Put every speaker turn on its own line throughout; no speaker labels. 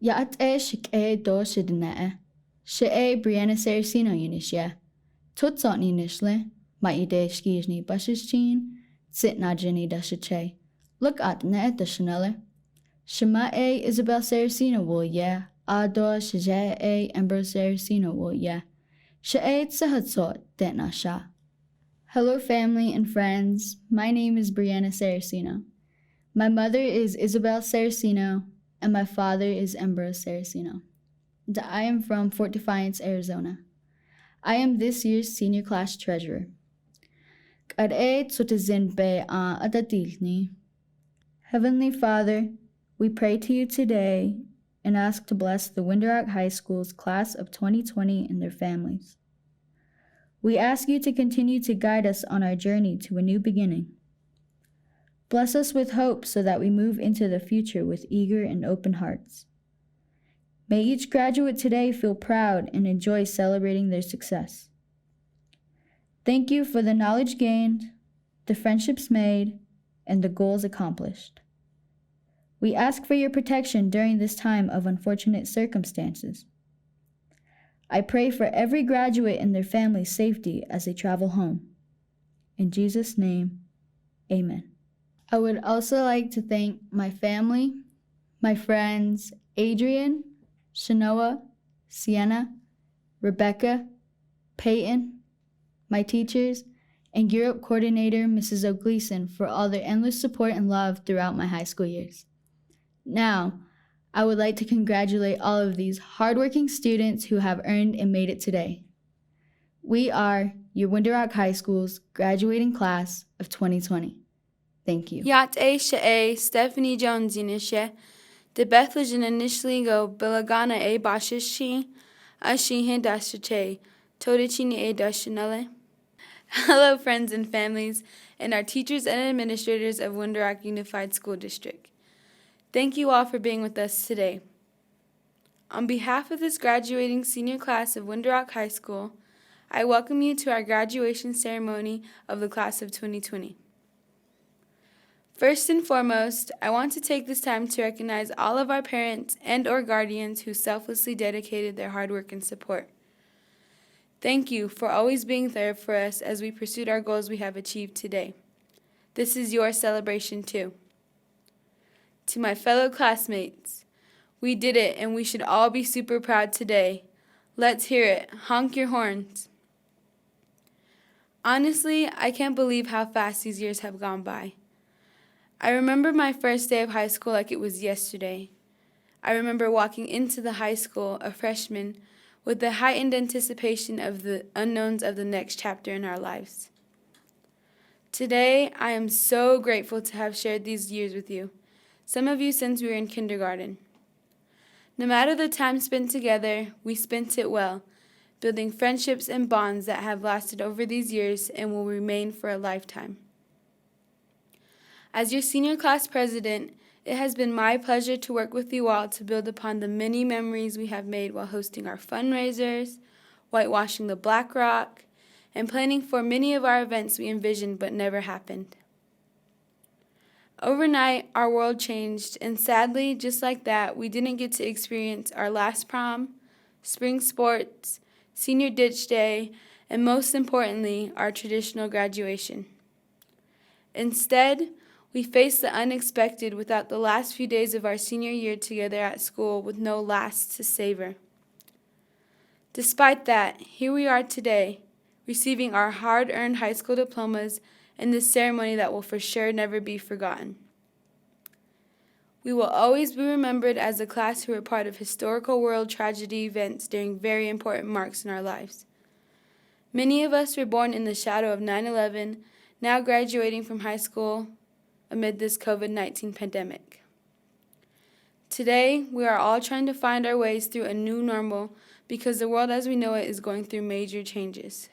Yaat shik do shidna Brianna Sarracino Unisha. Tutsot ni nishle, my ide skijni bushishchin, sit na jenny dashache. Look at ne dashanelle. Shema Isabel Sarracino wool ya, Ado shaja Ember Sarracino wool ya. Sha'e tsahatsot det na sha. Hello family and friends, my name is Brianna Sarracino. My mother is Isabel Sarracino and my father is Ember Sarracino. I am from Fort Defiance, Arizona. I am this year's senior class treasurer. Heavenly Father, we pray to you today and ask to bless the Window Rock High School's class of 2020 and their families. We ask you to continue to guide us on our journey to a new beginning. Bless us with hope so that we move into the future with eager and open hearts. May each graduate today feel proud and enjoy celebrating their success. Thank you for the knowledge gained, the friendships made, and the goals accomplished. We ask for your protection during this time of unfortunate circumstances. I pray for every graduate and their family's safety as they travel home. In Jesus' name, amen. I would also like to thank my family, my friends, Adrian, Shanoa, Sienna, Rebecca, Peyton, my teachers, and Europe coordinator Mrs. O'Gleason for all their endless support and love throughout my high school years. Now, I would like to congratulate all of these hardworking students who have earned and made it today. We are your Window Rock High School's graduating class of 2020. Thank you.
Yat Sha'e Stephanie Jones Inishe. De Bethlehem initially go Bilagana Bashishi, Ashihin Dashache, Todichini Dashanele. Hello, friends and families, and our teachers and administrators of Window Rock Unified School District. Thank you all for being with us today. On behalf of this graduating senior class of Window Rock High School, I welcome you to our graduation ceremony of the class of 2020. First and foremost, I want to take this time to recognize all of our parents and or guardians who selflessly dedicated their hard work and support. Thank you for always being there for us as we pursued our goals we have achieved today. This is your celebration too. To my fellow classmates, we did it and we should all be super proud today. Let's hear it. Honk your horns. Honestly, I can't believe how fast these years have gone by. I remember my first day of high school like it was yesterday. I remember walking into the high school, a freshman, with the heightened anticipation of the unknowns of the next chapter in our lives. Today, I am so grateful to have shared these years with you, some of you since we were in kindergarten. No matter the time spent together, we spent it well, building friendships and bonds that have lasted over these years and will remain for a lifetime. As your senior class president, it has been my pleasure to work with you all to build upon the many memories we have made while hosting our fundraisers, whitewashing the Black Rock, and planning for many of our events we envisioned but never happened. Overnight, our world changed, and sadly, just like that, we didn't get to experience our last prom, spring sports, senior ditch day, and most importantly, our traditional graduation. Instead, we faced the unexpected without the last few days of our senior year together at school with no last to savor. Despite that, here we are today, receiving our hard-earned high school diplomas in this ceremony that will for sure never be forgotten. We will always be remembered as a class who were part of historical world tragedy events during very important marks in our lives. Many of us were born in the shadow of 9/11, now graduating from high school amid this COVID-19 pandemic. Today, we are all trying to find our ways through a new normal because the world as we know it is going through major changes.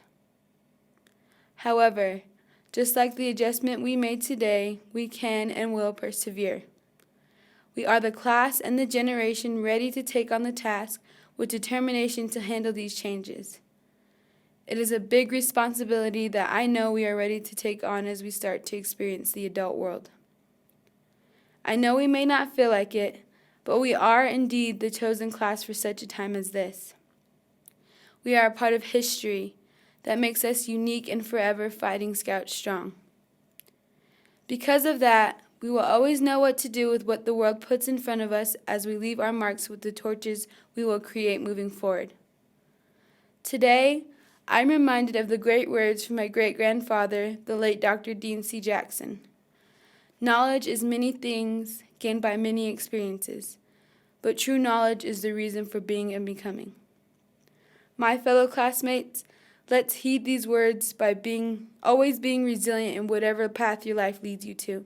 However, just like the adjustment we made today, we can and will persevere. We are the class and the generation ready to take on the task with determination to handle these changes. It is a big responsibility that I know we are ready to take on as we start to experience the adult world. I know we may not feel like it, but we are indeed the chosen class for such a time as this. We are a part of history that makes us unique and forever Fighting Scout strong. Because of that, we will always know what to do with what the world puts in front of us as we leave our marks with the torches we will create moving forward. Today, I'm reminded of the great words from my great-grandfather, the late Dr. Dean C. Jackson. Knowledge is many things gained by many experiences, but true knowledge is the reason for being and becoming. My fellow classmates, let's heed these words by always being resilient in whatever path your life leads you to.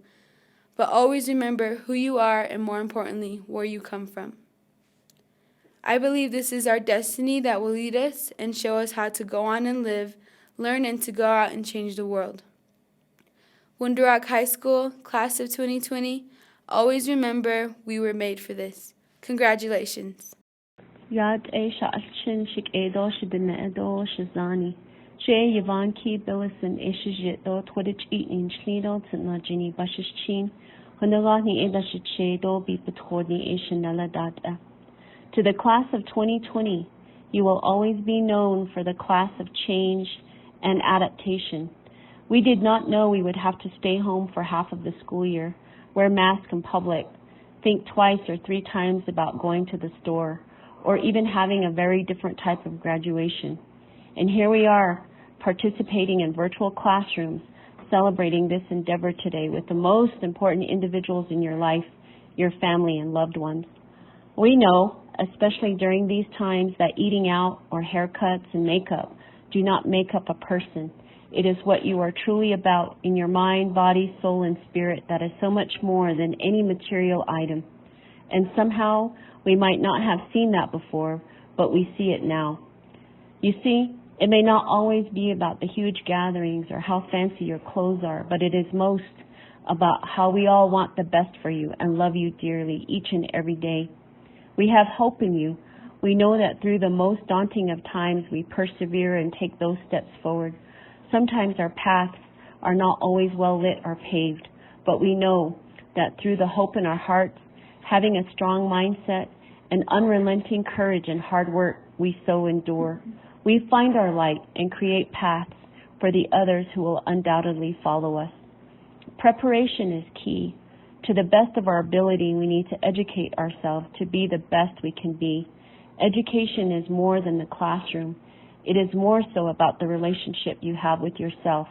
But always remember who you are and, more importantly, where you come from. I believe this is our destiny that will lead us and show us how to go on and live, learn, and to go out and change the world. Window Rock High School, class of 2020, always remember we were made for this. Congratulations.
Yad Sha'alchin Shik Edo Shidina Edo Shazani. She Yvonne Kee-Billson Ishijito Twitch Eating Schneedle Tnajini Bashichin. Hunagani Eda Shichedo be Petordni Ishanella Data. To the class of 2020, you will always be known for the class of change and adaptation. We did not know we would have to stay home for half of the school year, wear masks in public, think twice or three times about going to the store, or even having a very different type of graduation. And here we are, participating in virtual classrooms, celebrating this endeavor today with the most important individuals in your life, your family and loved ones. We know, especially during these times, that eating out or haircuts and makeup do not make up a person. It is what you are truly about in your mind, body, soul, and spirit that is so much more than any material item. And somehow, we might not have seen that before, but we see it now. You see, it may not always be about the huge gatherings or how fancy your clothes are, but it is most about how we all want the best for you and love you dearly each and every day. We have hope in you. We know that through the most daunting of times, we persevere and take those steps forward. Sometimes our paths are not always well lit or paved, but we know that through the hope in our hearts, having a strong mindset, and unrelenting courage and hard work, we so endure. We find our light and create paths for the others who will undoubtedly follow us. Preparation is key. To the best of our ability, we need to educate ourselves to be the best we can be. Education is more than the classroom. It is more so about the relationship you have with yourself.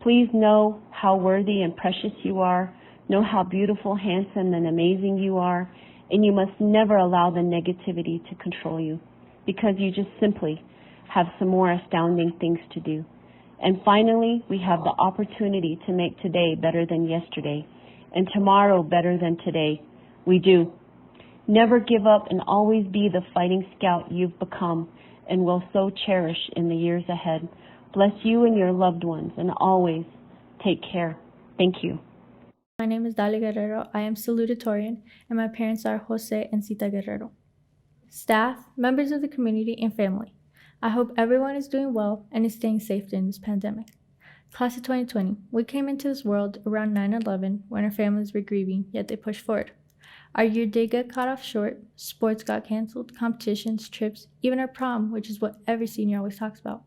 Please know how worthy and precious you are. Know how beautiful, handsome, and amazing you are. And you must never allow the negativity to control you, because you just simply have some more astounding things to do. And finally, we have the opportunity to make today better than yesterday, and tomorrow better than today. We do. Never give up and always be the fighting scout you've become and will so cherish in the years ahead. Bless you and your loved ones, and always take care. Thank you.
My name is Dalia Gerrero. I am Salutatorian, and my parents are Jose and Sita Gerrero. Staff, members of the community, and family, I hope everyone is doing well and is staying safe during this pandemic. Class of 2020, we came into this world around 9/11 when our families were grieving, yet they pushed forward. Our year did get cut off short, sports got canceled, competitions, trips, even our prom, which is what every senior always talks about.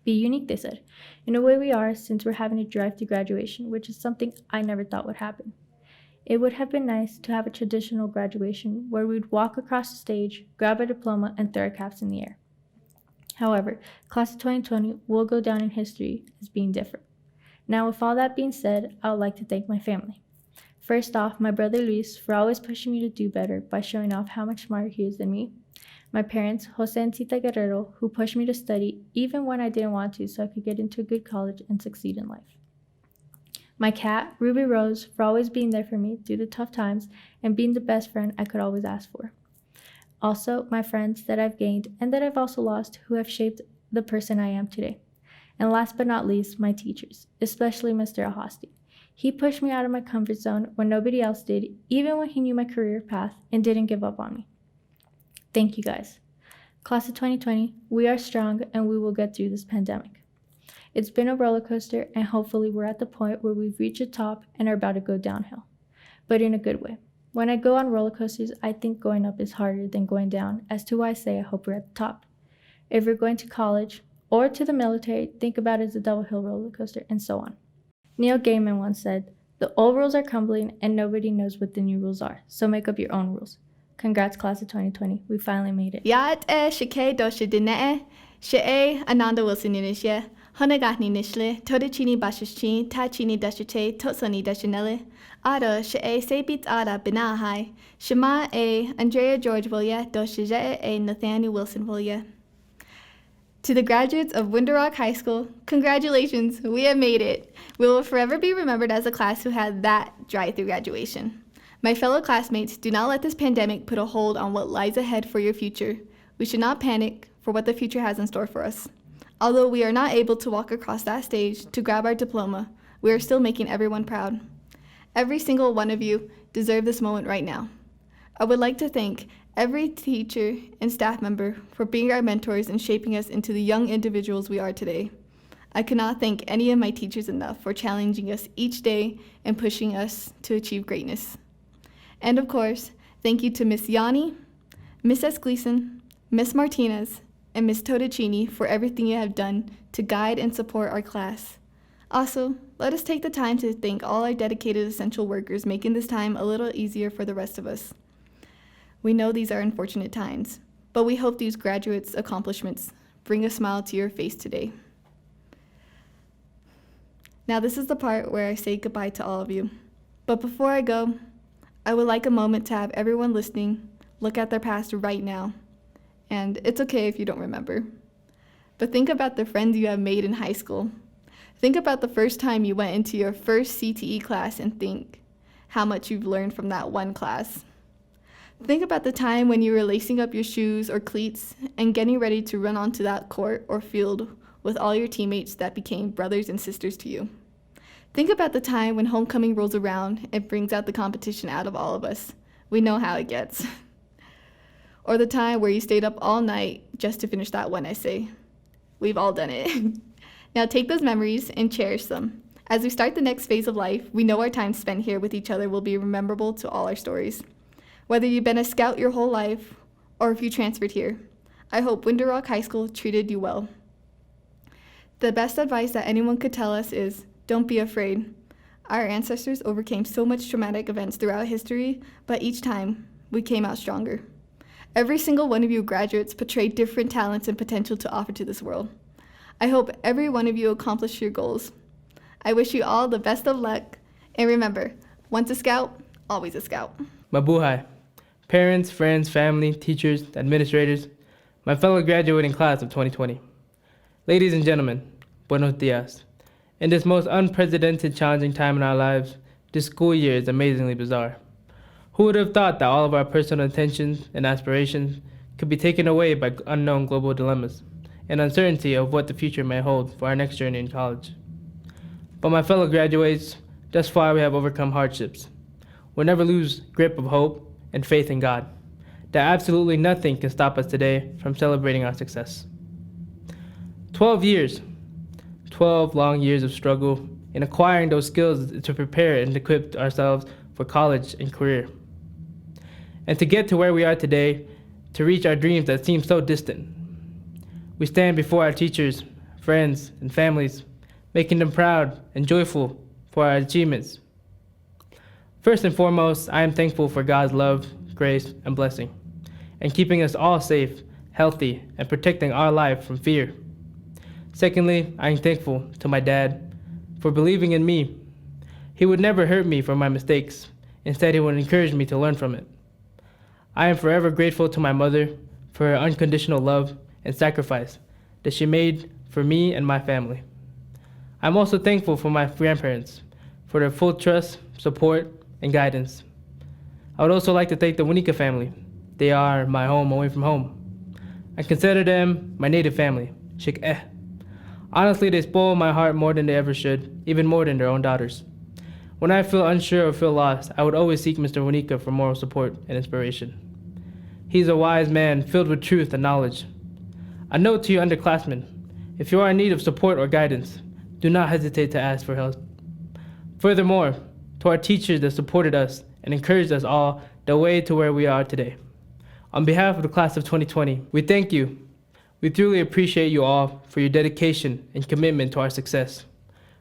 Be unique, they said. In a way we are, since we're having to drive to graduation, which is something I never thought would happen. It would have been nice to have a traditional graduation where we'd walk across the stage, grab our diploma, and throw our caps in the air. However, class of 2020 will go down in history as being different. Now, with all that being said, I would like to thank my family. First off, my brother Luis for always pushing me to do better by showing off how much smarter he is than me. My parents, Jose and Tita Gerrero, who pushed me to study even when I didn't want to so I could get into a good college and succeed in life. My cat, Ruby Rose, for always being there for me through the tough times and being the best friend I could always ask for. Also, my friends that I've gained and that I've also lost who have shaped the person I am today. And last but not least, my teachers, especially Mr. Ahasti. He pushed me out of my comfort zone when nobody else did, even when he knew my career path and didn't give up on me. Thank you guys. Class of 2020, we are strong and we will get through this pandemic. It's been a roller coaster and hopefully we're at the point where we've reached the top and are about to go downhill, but in a good way. When I go on roller coasters, I think going up is harder than going down, as to why I say I hope we're at the top. If you're going to college or to the military, think about it as a double hill roller coaster, and so on. Neil Gaiman once said, "The old rules are crumbling and nobody knows what the new rules are, so make up your own rules." Congrats, class of 2020. We finally made it.
Yat shike dosha dinee, she Ananda Wilson Yunisha, Honagani Nishle, Todachini Bashichin, Tachini Dashite, Totsoni Dashanele, Ada she Sabit Ada Binahai, Shema Andrea George Vilya, Dosha Nathaniel Wilson Vilya. To the graduates of Winter Rock High School, congratulations, we have made it. We will forever be remembered as a class who had that drive-through graduation. My fellow classmates, do not let this pandemic put a hold on what lies ahead for your future. We should not panic for what the future has in store for us. Although we are not able to walk across that stage to grab our diploma, we are still making everyone proud. Every single one of you deserve this moment right now. I would like to thank every teacher and staff member for being our mentors and shaping us into the young individuals we are today. I cannot thank any of my teachers enough for challenging us each day and pushing us to achieve greatness. And of course, thank you to Miss Yanni, Miss S. Gleason, Miss Martinez, and Miss Todachini for everything you have done to guide and support our class. Also, let us take the time to thank all our dedicated essential workers making this time a little easier for the rest of us. We know these are unfortunate times, but we hope these graduates' accomplishments bring a smile to your face today. Now this is the part where I say goodbye to all of you. But before I go, I would like a moment to have everyone listening look at their past right now. And it's okay if you don't remember. But think about the friends you have made in high school. Think about the first time you went into your first CTE class and think how much you've learned from that one class. Think about the time when you were lacing up your shoes or cleats and getting ready to run onto that court or field with all your teammates that became brothers and sisters to you. Think about the time when homecoming rolls around and brings out the competition out of all of us. We know how it gets. Or the time where you stayed up all night just to finish that one essay. We've all done it. Now take those memories and cherish them. As we start the next phase of life, we know our time spent here with each other will be memorable to all our stories. Whether you've been a scout your whole life or if you transferred here, I hope Winter Rock High School treated you well. The best advice that anyone could tell us is, don't be afraid. Our ancestors overcame so much traumatic events throughout history, but each time, we came out stronger. Every single one of you graduates portrayed different talents and potential to offer to this world. I hope every one of you accomplish your goals. I wish you all the best of luck, and remember, once a scout, always a scout.
Mabuhay. Parents, friends, family, teachers, administrators, my fellow graduating class of 2020. Ladies and gentlemen, buenos dias. In this most unprecedented, challenging time in our lives, this school year is amazingly bizarre. Who would have thought that all of our personal intentions and aspirations could be taken away by unknown global dilemmas and uncertainty of what the future may hold for our next journey in college? But my fellow graduates, thus far we have overcome hardships. We'll never lose grip of hope and faith in God, that absolutely nothing can stop us today from celebrating our success. 12 years, 12 long years of struggle in acquiring those skills to prepare and equip ourselves for college and career. And to get to where we are today, to reach our dreams that seem so distant. We stand before our teachers, friends, and families, making them proud and joyful for our achievements. First and foremost, I am thankful for God's love, grace, and blessing, and keeping us all safe, healthy, and protecting our life from fear. Secondly, I am thankful to my dad for believing in me. He would never hurt me for my mistakes. Instead, he would encourage me to learn from it. I am forever grateful to my mother for her unconditional love and sacrifice that she made for me and my family. I'm also thankful for my grandparents for their full trust, support, and guidance. I would also like to thank the Winika family. They are my home away from home. I consider them my native family, Craeg. Honestly, they spoil my heart more than they ever should, even more than their own daughters. When I feel unsure or feel lost, I would always seek Mr. Winika for moral support and inspiration. He's a wise man filled with truth and knowledge. A note to you underclassmen, if you are in need of support or guidance, do not hesitate to ask for help. Furthermore, to our teachers that supported us and encouraged us all the way to where we are today. On behalf of the class of 2020, we thank you. We truly appreciate you all for your dedication and commitment to our success.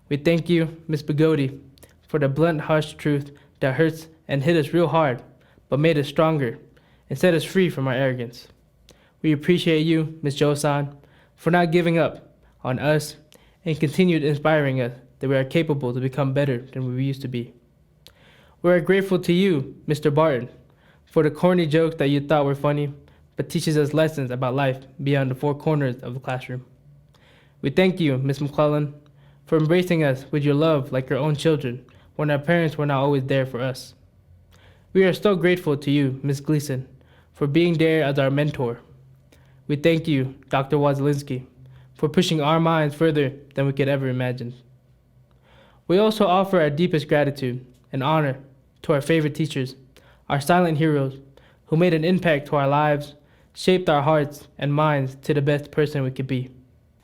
We thank you, Ms. Bugodi, for the blunt, harsh truth that hurts and hit us real hard, but made us stronger and set us free from our arrogance. We appreciate you, Ms. Josan, for not giving up on us and continued inspiring us that we are capable to become better than we used to be. We are grateful to you, Mr. Barton, for the corny jokes that you thought were funny, but teaches us lessons about life beyond the four corners of the classroom. We thank you, Ms. McClellan, for embracing us with your love like your own children when our parents were not always there for us. We are so grateful to you, Ms. Gleason, for being there as our mentor. We thank you, Dr. Wazelinski, for pushing our minds further than we could ever imagine. We also offer our deepest gratitude and honor to our favorite teachers, our silent heroes, who made an impact to our lives, shaped our hearts and minds to the best person we could be.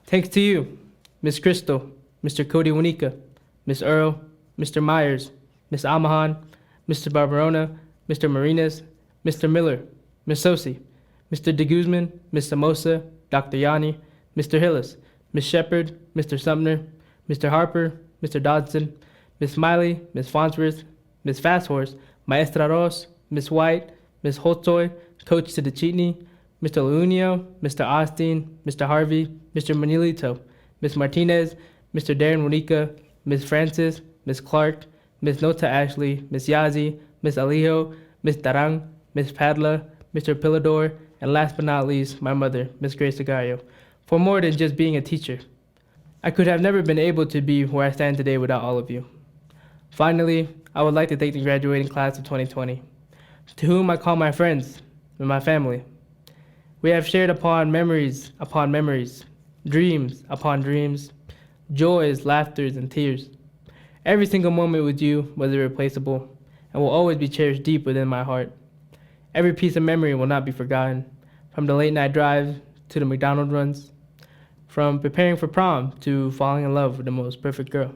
Thanks to you, Ms. Crystal, Mr. Cody Wanika, Ms. Earl, Mr. Myers, Ms. Amahan, Mr. Barbarona, Mr. Marinas, Mr. Miller, Ms. Sosi, Mr. De Guzman, Ms. Samosa, Dr. Yanni, Mr. Hillis, Ms. Shepard, Mr. Sumner, Mr. Harper, Mr. Dodson, Ms. Smiley, Ms. Farnsworth, Ms. Fasthorse, Maestra Ross, Ms. White, Ms. Holtoy, Coach Sidachitni, Mr. Leunio, Mr. Austin, Mr. Harvey, Mr. Manilito, Ms. Martinez, Mr. Darren Wanika, Ms. Francis, Ms. Clark, Ms. Nota Ashley, Ms. Yazzie, Ms. Alijo, Ms. Tarang, Ms. Padla, Mr. Pilador, and last but not least, my mother, Ms. Grace Sagario, for more than just being a teacher. I could have never been able to be where I stand today without all of you. Finally, I would like to thank the graduating class of 2020, to whom I call my friends and my family. We have shared upon memories, dreams upon dreams, joys, laughters, and tears. Every single moment with you was irreplaceable and will always be cherished deep within my heart. Every piece of memory will not be forgotten, from the late night drives to the McDonald's runs, from preparing for prom to falling in love with the most perfect girl,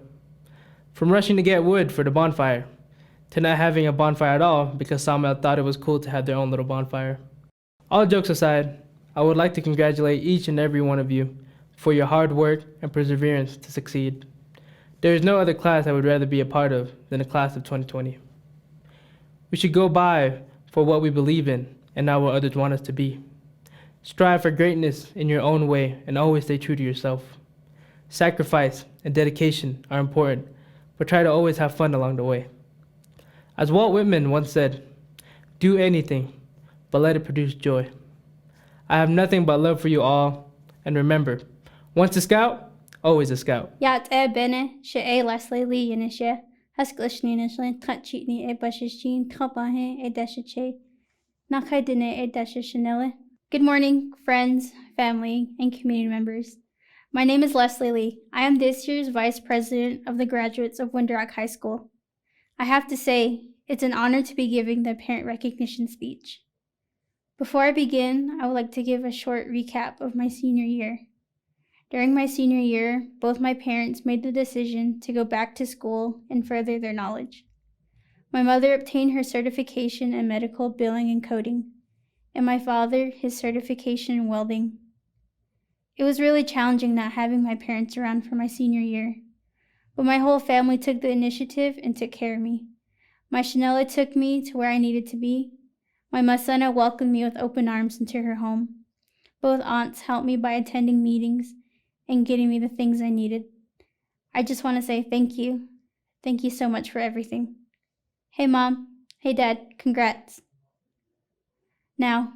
from rushing to get wood for the bonfire to not having a bonfire at all because Samuel thought it was cool to have their own little bonfire. All jokes aside, I would like to congratulate each and every one of you for your hard work and perseverance to succeed. There is no other class I would rather be a part of than the class of 2020. We should go by for what we believe in and not what others want us to be. Strive for greatness in your own way and always stay true to yourself. Sacrifice and dedication are important, but try to always have fun along the way. As Walt Whitman once said, do anything, but let it produce joy. I have nothing but love for you all, and remember, once a scout, always a scout.
Yat e bene, she e Leslie Lee yenishe, hasklishninishlan tachitni e bashishchin trabahe e deshiche, nakaidine e deshishinele. Good morning, friends, family, and community members. My name is Leslie Lee. I am this year's Vice President of the graduates of Winter Rock High School. I have to say, it's an honor to be giving the parent recognition speech. Before I begin, I would like to give a short recap of my senior year. During my senior year, both my parents made the decision to go back to school and further their knowledge. My mother obtained her certification in medical billing and coding, and my father his certification in welding. It was really challenging not having my parents around for my senior year, but my whole family took the initiative and took care of me. My Chanela took me to where I needed to be. My Masana welcomed me with open arms into her home. Both aunts helped me by attending meetings and getting me the things I needed. I just want to say thank you. Thank you so much for everything. Hey Mom, hey Dad, congrats. Now,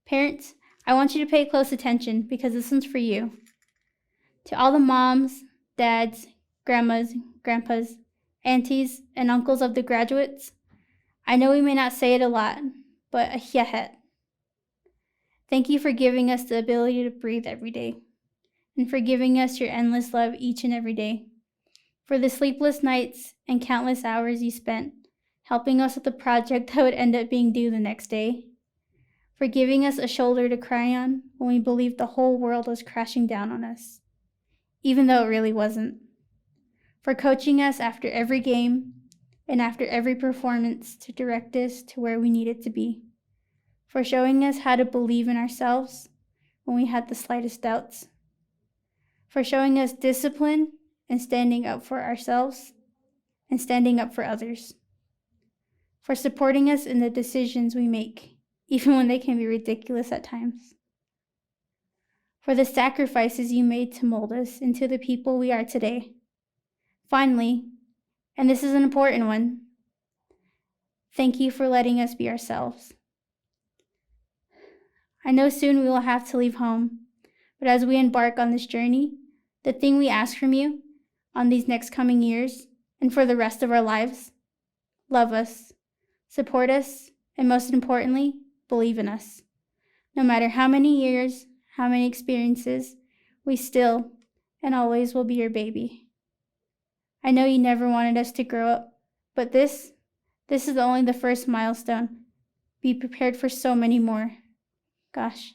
parents, I want you to pay close attention because this one's for you. To all the moms, dads, grandmas, grandpas, aunties, and uncles of the graduates, I know we may not say it a lot, but ahiahet. Thank you for giving us the ability to breathe every day, and for giving us your endless love each and every day, for the sleepless nights and countless hours you spent helping us with the project that would end up being due the next day, for giving us a shoulder to cry on when we believed the whole world was crashing down on us, even though it really wasn't, for coaching us after every game and after every performance to direct us to where we needed to be, for showing us how to believe in ourselves when we had the slightest doubts, for showing us discipline and standing up for ourselves and standing up for others, for supporting us in the decisions we make, even when they can be ridiculous at times, for the sacrifices you made to mold us into the people we are today. Finally, and this is an important one, thank you for letting us be ourselves. I know soon we will have to leave home, but as we embark on this journey, the thing we ask from you on these next coming years and for the rest of our lives, love us, support us, and most importantly, believe in us. No matter how many years, how many experiences, we still and always will be your baby. I know you never wanted us to grow up, but this is only the first milestone. Be prepared for so many more. Gosh,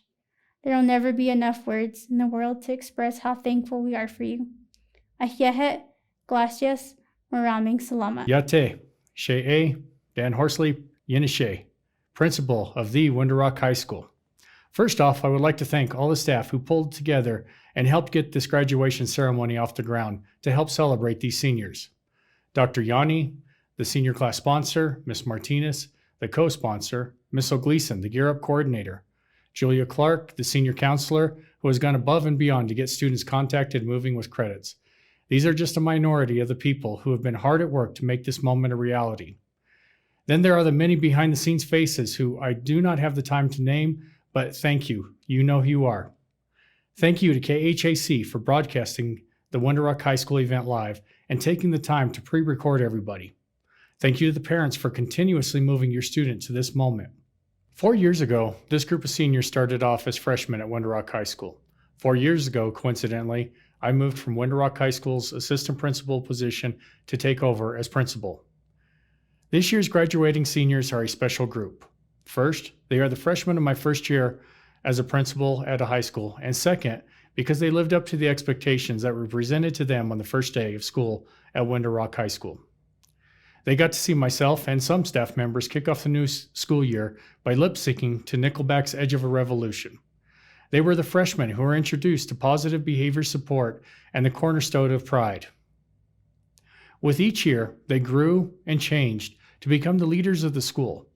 there will never be enough words in the world to express how thankful we are for you. Ahyehet, gracias, maraming salamat.
Yate, She'e, Dan Horsley, Yenishe, Principal of the Window Rock High School. First off, I would like to thank all the staff who pulled together and helped get this graduation ceremony off the ground to help celebrate these seniors. Dr. Yanni, the senior class sponsor, Ms. Martinez, the co-sponsor, Ms. O'Gleason, the Gear Up coordinator, Julia Clark, the senior counselor, who has gone above and beyond to get students contacted and moving with credits. These are just a minority of the people who have been hard at work to make this moment a reality. Then there are the many behind-the-scenes faces who I do not have the time to name, but thank you. You know who you are. Thank you to KHAC for broadcasting the Window Rock High School event live and taking the time to pre-record everybody. Thank you to the parents for continuously moving your student to this moment. 4 years ago, this group of seniors started off as freshmen at Window Rock High School. 4 years ago, coincidentally, I moved from Window Rock High School's assistant principal position to take over as principal. This year's graduating seniors are a special group. First, they are the freshmen of my first year as a principal at a high school, and second, because they lived up to the expectations that were presented to them on the first day of school at Window Rock High School. They got to see myself and some staff members kick off the new school year by lip-syncing to Nickelback's Edge of a Revolution. They were the freshmen who were introduced to positive behavior support and the cornerstone of pride. With each year, they grew and changed to become the leaders of the school,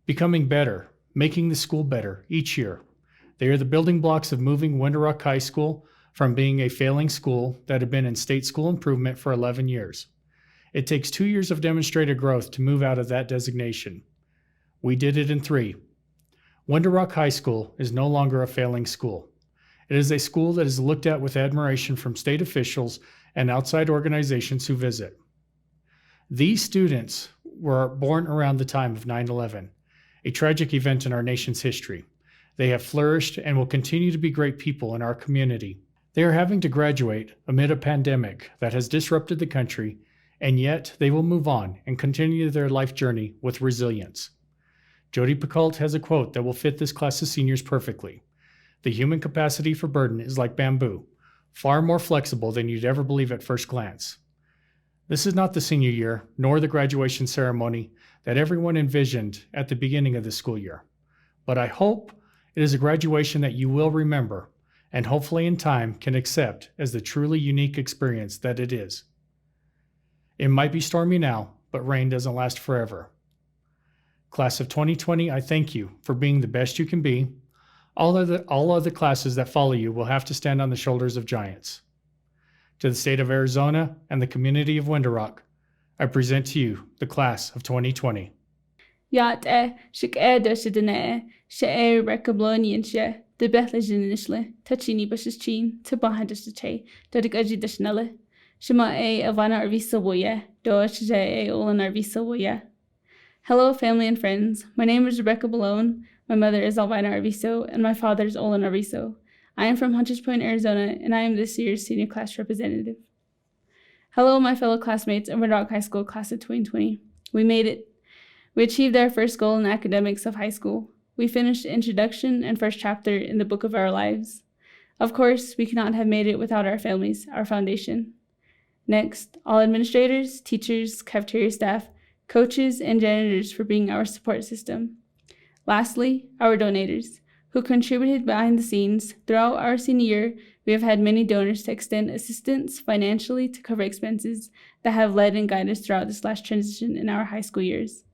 becoming better, making the school better each year. They are the building blocks of moving Window Rock High School from being a failing school that had been in state school improvement for 11 years. It takes 2 years of demonstrated growth to move out of that designation. We did it in 3. Window Rock High School is no longer a failing school. It is a school that is looked at with admiration from state officials and outside organizations who visit. These students were born around the time of 9/11, a tragic event in our nation's history. They have flourished and will continue to be great people in our community. They are having to graduate amid a pandemic that has disrupted the country, and yet they will move on and continue their life journey with resilience. Jody Picoult has a quote that will fit this class of seniors perfectly. The human capacity for burden is like bamboo, far more flexible than you'd ever believe at first glance. This is not the senior year, nor the graduation ceremony that everyone envisioned at the beginning of the school year. But I hope it is a graduation that you will remember, and hopefully in time can accept as the truly unique experience that it is. It might be stormy now, but rain doesn't last forever. Class of 2020, I thank you for being the best you can be. All other classes that follow you will have to stand on the shoulders of giants. To the state of Arizona and the community of Window Rock, I present to you the class of 2020.
Yate, Shikeda Shidene, Shea Rekablonian She, the Bethlehem, Tachini Bushes Chin, Tabahadishe, Dodikaji Dishnelle, Shema A Avana Arvisa Woye, Dosh J A Olan Arvisa Woye. Hello, family and friends. My name is Rebecca Belone. My mother is Alvina Arviso, and my father is Olan Arviso. I am from Hunters Point, Arizona, and I am this year's senior class representative. Hello, my fellow classmates of Window Rock High School class of 2020. We made it. We achieved our first goal in academics of high school. We finished the introduction and first chapter in the book of our lives. Of course, we could not have made it without our families, our foundation. Next, all administrators, teachers, cafeteria staff, coaches, and janitors for being our support system. Lastly, our donators, who contributed behind the scenes. Throughout our senior year, we have had many donors to extend assistance financially to cover expenses that have led and guided us throughout this last transition in our high school years.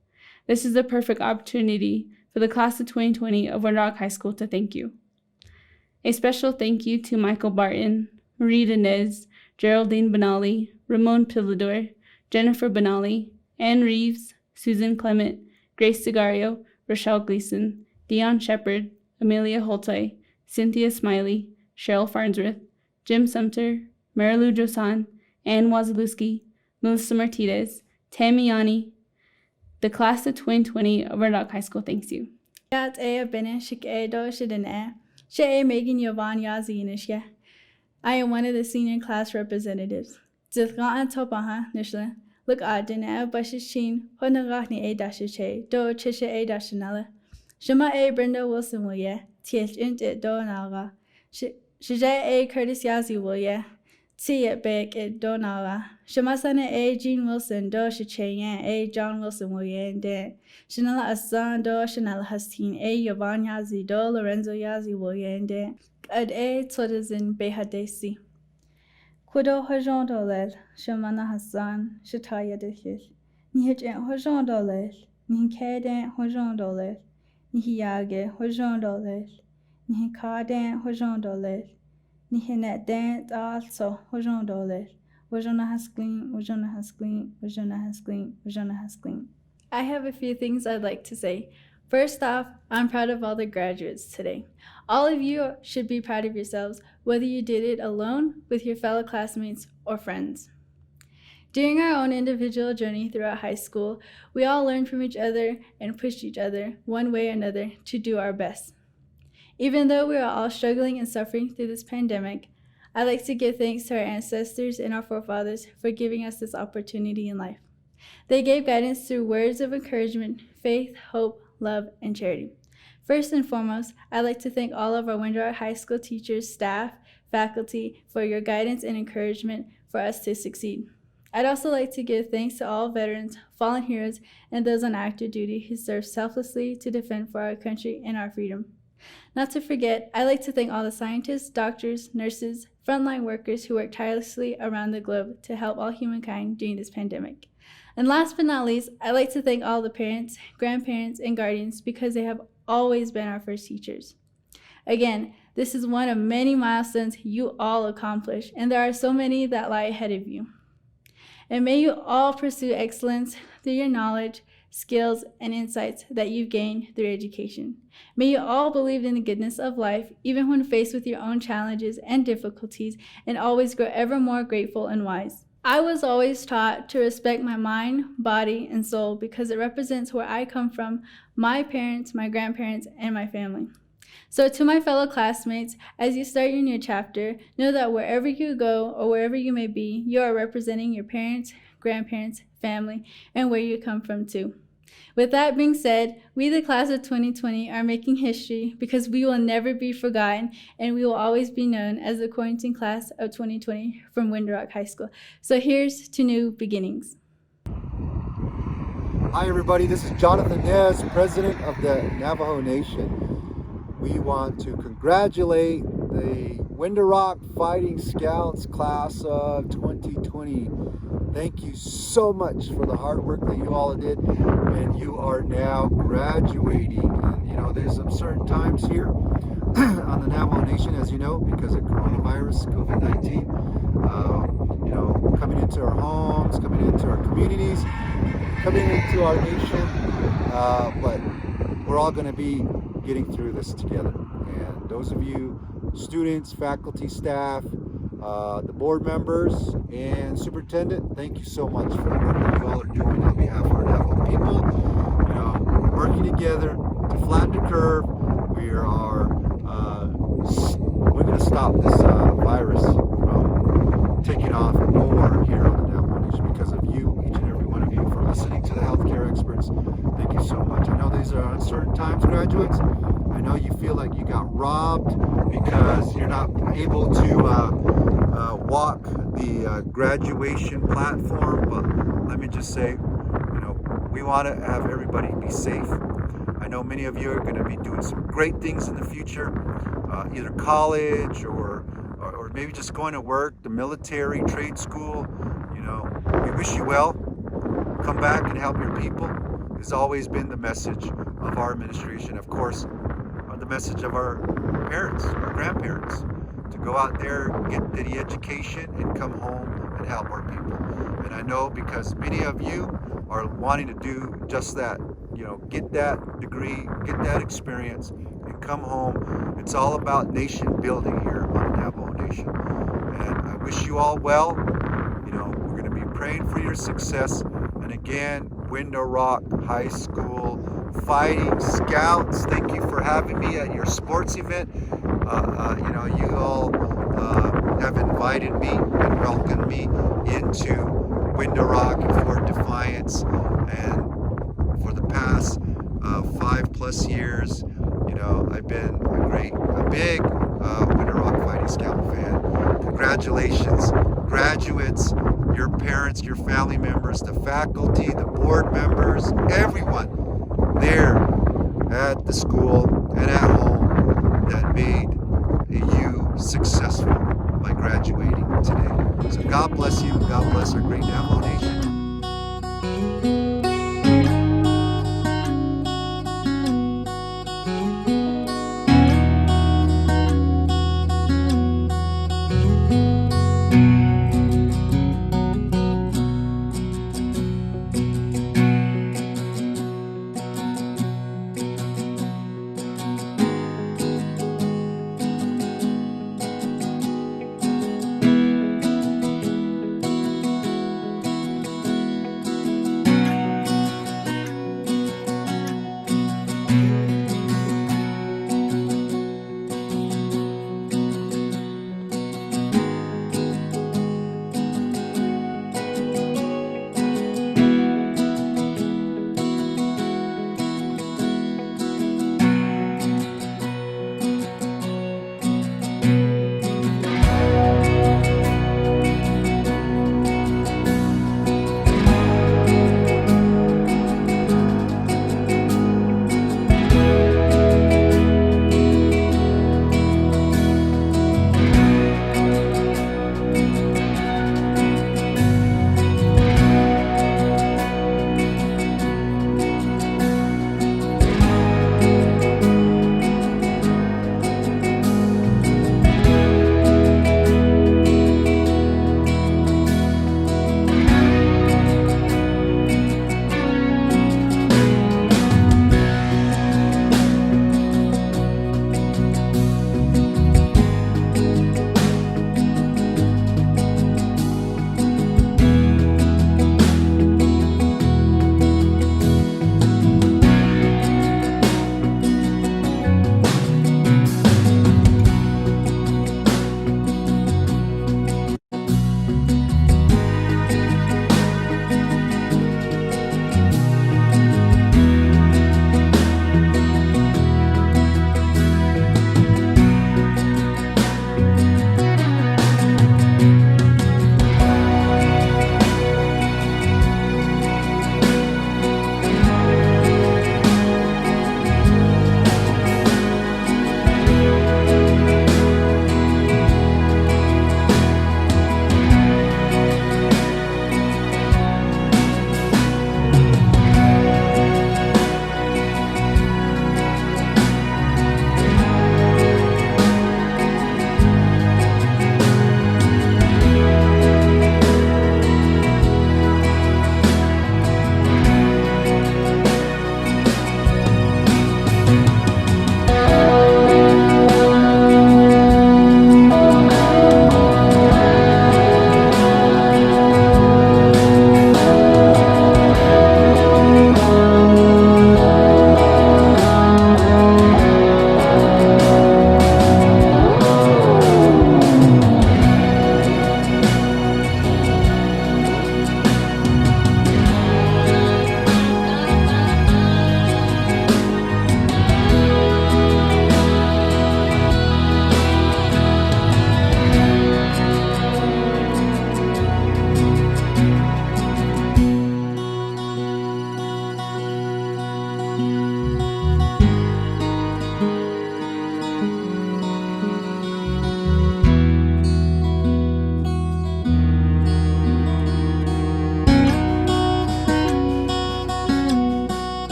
This is the perfect opportunity for the class of 2020 of Winter Rock High School to thank you. A special thank you to Michael Barton, Marie Denez, Geraldine Benali, Ramon Pilador, Jennifer Benali, Ann Reeves, Susan Clement, Grace Sagario, Rochelle Gleason, Dion Shepard, Amelia Holtoy, Cynthia Smiley, Cheryl Farnsworth, Jim Sumter, Marilu Josan, Ann Wazalewski, Melissa Martinez, Tammy Yanni. The class of 2020 of Winter Rock High School thanks you.
Megan Yvonne Yazzie. I am one of the senior class representatives. Look at dinner, Bashichin, Honagani A Dashache, Do Chisha A Dashanella. Shema A Brenda Wilson will ye, Th int it do naga. Shija A Curtis Yazzie will ye, T it bake it do naga. Shemasana A Jean Wilson, Do Shachayan A John Wilson will ye and dan. Shanella Asan Do Shanella Hastin A Yvonne Yazzie Do Lorenzo Yazzie will ye and dan. Ad A Twitters Behadesi. Kudo Hojon Dolel, Shamana Hassan, Shataya Dishis. Nihit Hojon Dolel, Nihikadan Hojon Dolel, Nihiyage Hojon Dolel, Nihikadan Hojon Dolel, Nihinet Dan also Hojon Dolel, Wajona Hasklin, Wajona Hasklin, Wajona Hasklin, Wajona Hasklin. I have a few things I'd like to say. First off, I'm proud of all the graduates today. All of you should be proud of yourselves, whether you did it alone, with your fellow classmates, or friends. During our own individual journey throughout high school, we all learned from each other and pushed each other, one way or another, to do our best. Even though we are all struggling and suffering through this pandemic, I'd like to give thanks to our ancestors and our forefathers for giving us this opportunity in life. They gave guidance through words of encouragement, faith, hope, love, and charity. First and foremost, I'd like to thank all of our Winter Rock High School teachers, staff, faculty for your guidance and encouragement for us to succeed. I'd also like to give thanks to all veterans, fallen heroes, and those on active duty who serve selflessly to defend for our country and our freedom. Not to forget, I'd like to thank all the scientists, doctors, nurses, frontline workers who work tirelessly around the globe to help all humankind during this pandemic. And last but not least, I'd like to thank all the parents, grandparents, and guardians because they have always been our first teachers. Again, this is one of many milestones you all accomplish, and there are so many that lie ahead of you. And may you all pursue excellence through your knowledge, skills, and insights that you've gained through education. May you all believe in the goodness of life, even when faced with your own challenges and difficulties, and always grow ever more grateful and wise. I was always taught to respect my mind, body, and soul because it represents where I come from, my parents, my grandparents, and my family. So to my fellow classmates, as you start your new chapter, know that wherever you go or wherever you may be, you are representing your parents, grandparents, family, and where you come from too. With that being said, we, the class of 2020, are making history because we will never be forgotten and we will always be known as the quarantine class of 2020 from Winter Rock High School. So here's to new beginnings.
Hi everybody, this is Jonathan Nez, President of the Navajo Nation. We want to congratulate the Winter Rock Fighting Scouts class of 2020. Thank you so much for the hard work that you all did, and you are now graduating. And you know, there's some certain times here on the Navajo Nation, as you know, because of coronavirus, COVID-19, you know, coming into our homes, coming into our communities, coming into our nation, but we're all going to be getting through this together. And those of you, students, faculty, staff, the board members, and superintendent, thank you so much for the work that you all are doing on behalf of our Navajo people. You know, we're working together to flatten the curve. We're going to stop this virus from taking off more here on the Navajo Nation because of you, each and every one of you, for listening to the healthcare experts. Thank you so much. I know these are uncertain times, graduates. I know you feel like you got robbed because you're not able to walk the graduation platform, but let me just say, you know, we want to have everybody be safe. I know many of you are going to be doing some great things in the future, either college or maybe just going to work, the military, trade school. You know, we wish you well. Come back and help your people. Has always been the message of our administration. Of course, the message of our parents, our grandparents, to go out there, get the education, and come home and help our people. And I know because many of you are wanting to do just that. You know, get that degree, get that experience, and come home. It's all about nation building here on the Navajo Nation. And I wish you all well. You know, we're going to be praying for your success. And again, Window Rock High School Fighting Scouts, thank you for having me at your sports event. You know, you all have invited me and welcomed me into Window Rock and Fort Defiance. And for the past 5+ years, you know, I've been a big Window Rock Fighting Scout fan. Congratulations, graduates, your parents, your family members, the faculty, the board members, everyone there at the school and at home that made you successful by graduating today. So God bless you. God bless our great Navajo Nation.